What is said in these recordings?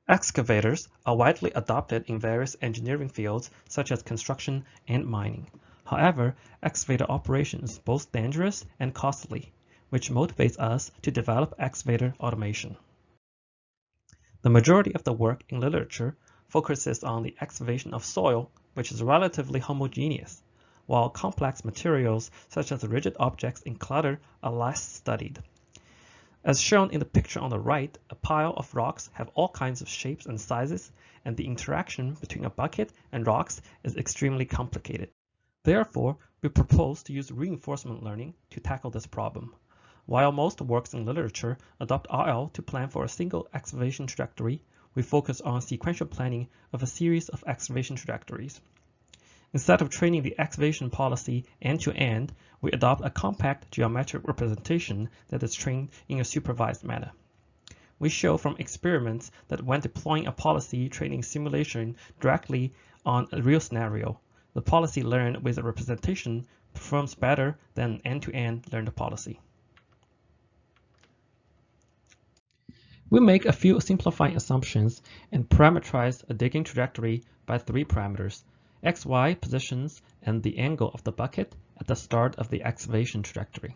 Excavators are widely adopted in various engineering fields such as construction and mining. However, excavator operation is both dangerous and costly, which motivates us to develop excavator automation. The majority of the work in literature focuses on the excavation of soil, which is relatively homogeneous, while complex materials such as rigid objects in clutter are less studied. As shown in the picture on the right, a pile of rocks have all kinds of shapes and sizes, and the interaction between a bucket and rocks is extremely complicated. Therefore, we propose to use reinforcement learning to tackle this problem. While most works in literature adopt RL to plan for a single excavation trajectory, we focus on sequential planning of a series of excavation trajectories. Instead of training the excavation policy end-to-end, we adopt a compact geometric representation that is trained in a supervised manner. We show from experiments that when deploying a policy training simulation directly on a real scenario, the policy learned with a representation performs better than end-to-end learned policy. We make a few simplifying assumptions and parameterize a digging trajectory by 3 parameters: XY positions and the angle of the bucket at the start of the excavation trajectory.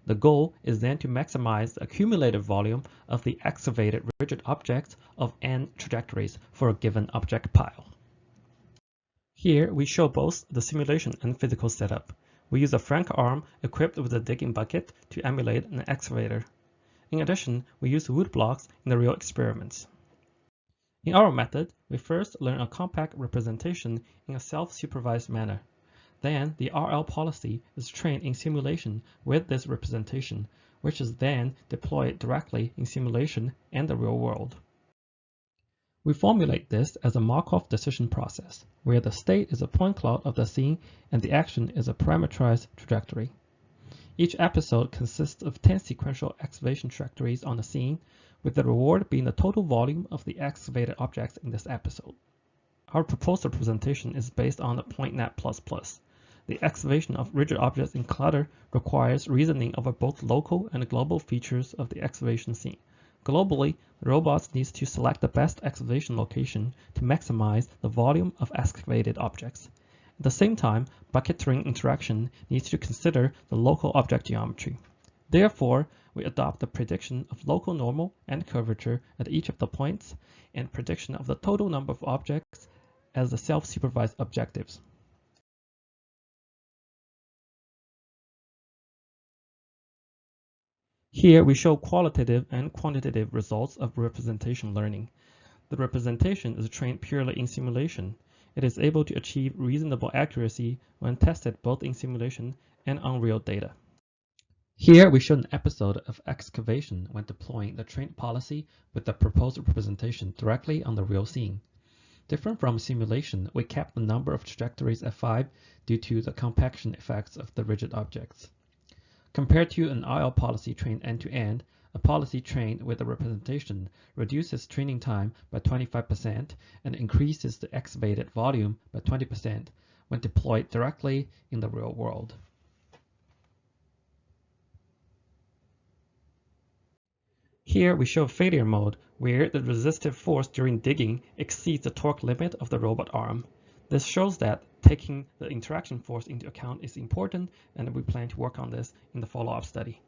The goal is then to maximize the accumulated volume of the excavated rigid objects of n trajectories for a given object pile. Here we show both the simulation and physical setup. We use a Frank arm equipped with a digging bucket to emulate an excavator. In addition, we use wood blocks in the real experiments. In our method, we first learn a compact representation in a self-supervised manner. Then, the RL policy is trained in simulation with this representation, which is then deployed directly in simulation and the real world. We formulate this as a Markov decision process, where the state is a point cloud of the scene and the action is a parameterized trajectory. Each episode consists of 10 sequential excavation trajectories on the scene, with the reward being the total volume of the excavated objects in this episode. Our proposed representation is based on the PointNet++. The excavation of rigid objects in clutter requires reasoning over both local and global features of the excavation scene. Globally, the robots need to select the best excavation location to maximize the volume of excavated objects. At the same time, bucket-terrain interaction needs to consider the local object geometry. Therefore, we adopt the prediction of local normal and curvature at each of the points and prediction of the total number of objects as the self-supervised objectives. Here we show qualitative and quantitative results of representation learning. The representation is trained purely in simulation. It is able to achieve reasonable accuracy when tested both in simulation and on real data. Here we show an episode of excavation when deploying the trained policy with the proposed representation directly on the real scene. Different from simulation, we kept the number of trajectories at 5 due to the compaction effects of the rigid objects. Compared to an RL policy trained end-to-end, a policy trained with a representation reduces training time by 25% and increases the excavated volume by 20% when deployed directly in the real world. Here we show failure mode, where the resistive force during digging exceeds the torque limit of the robot arm. This shows that taking the interaction force into account is important, and we plan to work on this in the follow-up study.